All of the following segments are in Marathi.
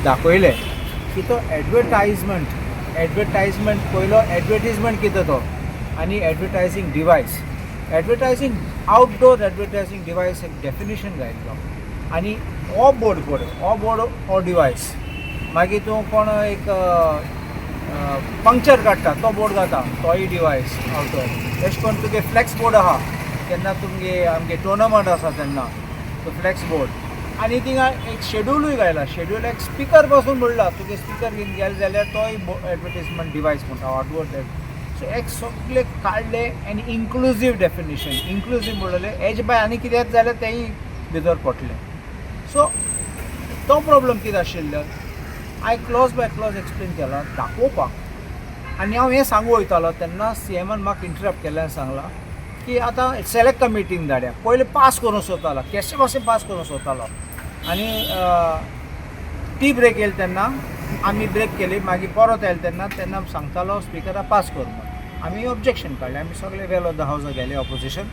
दाखयलें की तो एडवर्टायजमेंट पयलो एडवर्टिजमेंट कितें तो आनी एडवर्टायजींग डिवायस एडवर्टायजींग आउटडोर एडवर्टायजींग डिवायस एक डेफिनेशन घायल्लो आनी हो बोर्ड पळय हो डिवायस मागीर तूं कोण एक पंक्चर काडटा तो बोर्ड घाता तोय डिवायस आउटडोर तशें करून तुगे फ्लेक्स बोर्ड आहा तेन्ना तुमगे आमगे टोर्नामेंट आसा तेन्ना तो फ्लेक्स बोर्ड आनी थिंगा एक शेड्यूलूय घायला शेड्यूल एक स्पिकर पासून म्हणला तुगे स्पिकर घेवन गेले जाल्यार तोय एडवर्टिजमेंट डिवायस म्हणटा आउटडोर सो एक सगळे काडले आनी इन्क्लुजीव डेफिनेशन इन्क्लुजीव म्हणलें हेजे भायर आनी कितें जाल्यार तेंय भितर पडटलें सो तो प्रॉब्लम कितें आशिल्लो हांवें क्लॉज बाय क्लॉज एक्सप्लेन केला दाखोवपाक आनी हांव हें सांगू वयतालो तेन्ना सीएमान म्हाका इंटरप्ट केलें आनी सांगलां की आतां सेलेक्ट कमिटीन धाडया पयलीं पास करून सोदतालो केशे भाशेन पास करून सोदतालो आनी टी ब्रेक येयली तेन्ना आमी ब्रेक केली मागीर परत येयले तेन्ना सांगतालो स्पिकराक पास कर म्हूण आमी ऑब्जेक्शन काडलें आमी सगळे वेल ऑफ द हावजा गेले ऑपोजिशन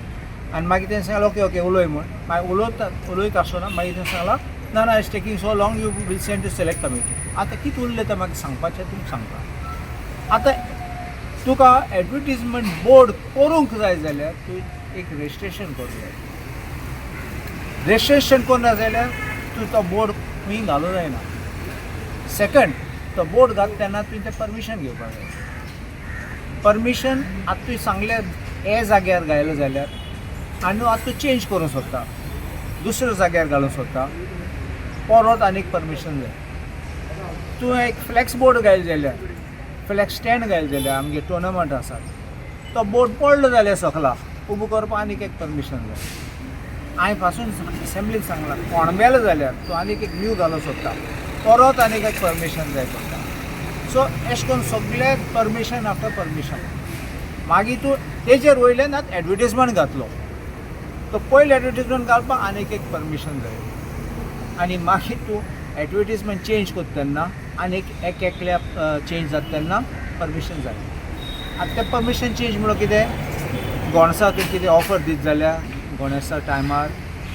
आनी मागीर तेणें सांगलें ओके ओके उलय म्हूण मागीर उलयत आसतना मागीर तेणें सांगलां ना ना it's taking so long you will send to select committee आतां कितें उरलें तें म्हाका सांगपाचें तुमकां सांगता आतां तुका एडवर्टिजमेंट बोर्ड करूंक जाय जाल्यार तूं एक रजिस्ट्रेशन करूंक जाय रजिस्ट्रेशन करना जाल्यार तूं तो बोर्ड खंय घालूं जायना सेकंड तो बोर्ड घात तेन्ना तुवें तें परमिशन घेवपाक जाय परमिशन आतां तुवें सांगलें हे जाग्यार घायलो जाल्यार आनी आतां तूं चेंज करूंक सोदता दुसऱ्या जाग्यार घालूंक सोदता परत आनीक परमिशन जाय तूं एक फ्लेक्स बोर्ड घायल जाल्यार फ्लेक्स स्टँड घायल जाल्यार आमगे टोर्नामेंट आसात तो बोर्ड पडलो जाल्यार सकला उबो करपाक आनीक एक परमिशन जाय हांवें पासून असेंब्लीक सांगलां कोणबेल जाल्यार तूं आनीक एक न्यू घालूंक सोदता परत आनीक एक परमिशन जाय पडटा सो अशें करून सगळे परमिशन आफ्टर परमिशन मागीर तूं तेजेर वयल्यान आतां एडवर्टिजमेंट घातलो तो पयले एडवर्टिजमेंट घालपाक आनीक एक परमिशन जाय आनी मागीर तूं एडवर्टिजमेंट चेंज करता तेन्ना आनीक एकल्या चेंज जाता तेन्ना परमिशन जाय आतां तें परमिशन चेंज म्हणून कितें गोणसा तूं कितें ऑफर दीत जाल्यार गणेशा टायमार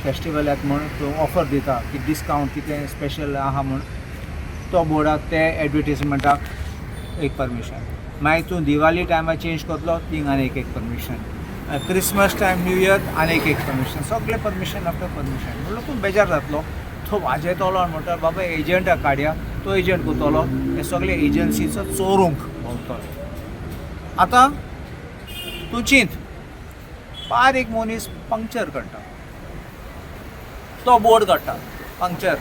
फेस्टिवलाक म्हूण तूं ऑफर दिता की डिस्कावंट कितें स्पेशल आहा म्हूण तो बोर्डाक ते एडवर्टिजमेंटाक एक परमिशन मागीर तूं दिवाली टायमार चेंज करतलो थिंग आनीक एक permission Christmas time new year आनीक एक परमिशन सगळे परमिशन आफ्टर परमिशन म्हणल्यार तूं बेजार जातलो तो वाजयतलो आनी म्हणटा बाबा एजंटाक काडया तो एजंट करतलो हे सगळे एजन्सीचो चोरूंक भोंवतलो आतां तूं चिंत बारीक मनीस पंक्चर काडटा तो बोर्ड काडटा पंक्चर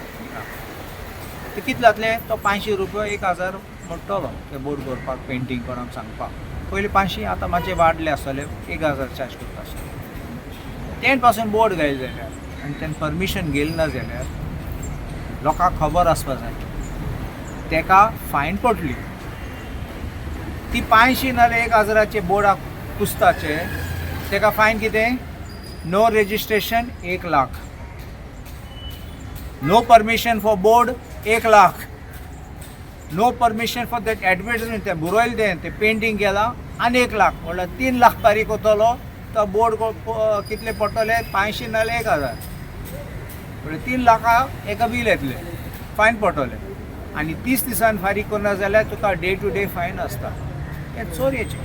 ते कितले जातले तो 500 रुपया 1000 मोडटलो ते बोर्ड करपाक पेंटींग कोणाक सांगपाक पयलीं 500 आतां मातशे वाडले आसतले 1000 चार्ज करता आसतले तें पासून बोर्ड घायल जाल्यार आनी तें परमिशन गेलें ना जाल्यार लोकांक खबर आसपाक जाय तेका फायन पडटली ती 500 नाल्यार 1000चे बोर्डाक पुस्ताचे तेका फायन कितें no registration 1 lakh no permission for board 1 lakh no permission for that advertisement तें बुरयलें तें पेंटींग केलां आनी 1 लाख म्हणल्यार 3 लाख फारीक करतलो तो बोर्ड कितले पडटले 500 नाल्यार 1000 म्हणजे 3 लाखां एका बील येतलें फायन पडटलें आनी 30 दिसान फारीक करना जाल्यार तुका डे टू डे फायन आसता हें चोरयेचें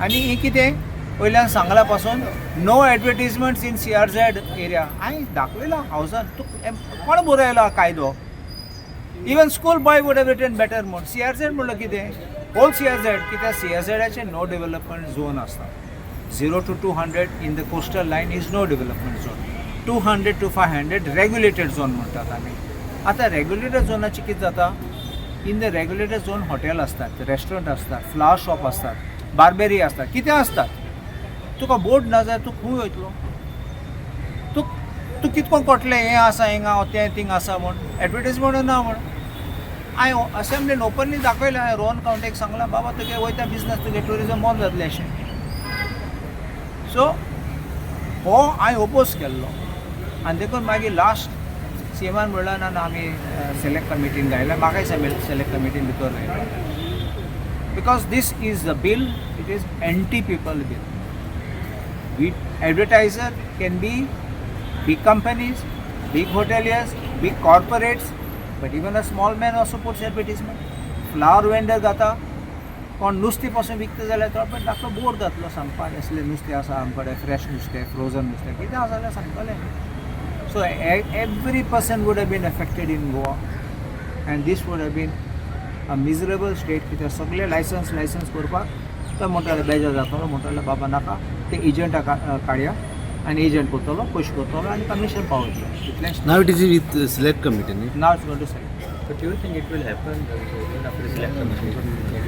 आनी हें कितें वयल्यान सांगला पासून no advertisements in CRZ area हांवें दाखयला हावजान तूं कोण बरयला कायदो even school boy would have written better म्हूण CRZ म्हणल्यार कितें होल CRZ कित्याक CRZचे नो डेव्हलपमेंट झोन आसता 0 to 200 in the coastal line is no development zone 200 to 500 regulated zone म्हणटात आमी आतां रेग्युलेटेड झोनाची कितें जाता in the regulated zone hotel आसतात रेस्टॉरंट आसतात फ्लावर शॉप आसतात बार्बेरी आसतात कितें आसतात तुका बोर्ड ना जाल्यार तूं खंय वयतलो तूं कितको कोटलें हें आसा हिंगा तें थिंग आसा म्हूण एडवर्टिजमेंट ना म्हूण हांवें असेंब्लीन ओपनली दाखयलें हांवें रोहन कावंटेक सांगलां बाबा तुगे वयता बिजनस तुगे ट्युरिजम बंद जातलें अशें सो हो हांवें ओपोज केल्लो आनी देखून मागीर लास्ट सीएमान म्हणल्यार ना आमी सिलेक्ट कमिटीन घायला म्हाकाय सिलेक्ट कमिटीन भितर घायला because this is the bill it is anti people bill advertiser can be big companies, big hoteliers, big corporates, but even a small man also puts advertisement. Flower vendor घाता, कोण नुस्तें पासून विकता जाल्यार तो पण धाकटो बोर्ड घातलो सांगपाक असलें नुस्तें आसा आमचे कडेन, फ्रेश नुस्तें, फ्रोजन नुस्तें, कितें आसा जाल्यार सांगतलें. So every person would have been affected in Goa and this would have been a miserable state. कित्याक सगळे लायसन्स करपाक तो म्हणटाले बेजार जातलो, म्हणटाले बाबा नाका ते एजंटाक काडया आनी एजंट करतलो, पयशे करतलो आनी कमिशन पावयतलो. इतलेंच. Now it is with select committee. No? नाव it's going to sell. But do you think it will happen even after select committee?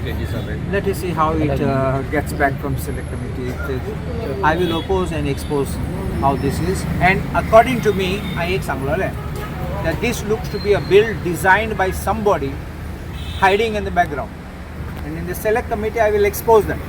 Changes are made. Let us see how it gets back from select committee. I will oppose and expose how this is. And according to me, I एक सांगलोले that this looks to be a bill designed by somebody hiding in the background. And in the select committee, I will expose them.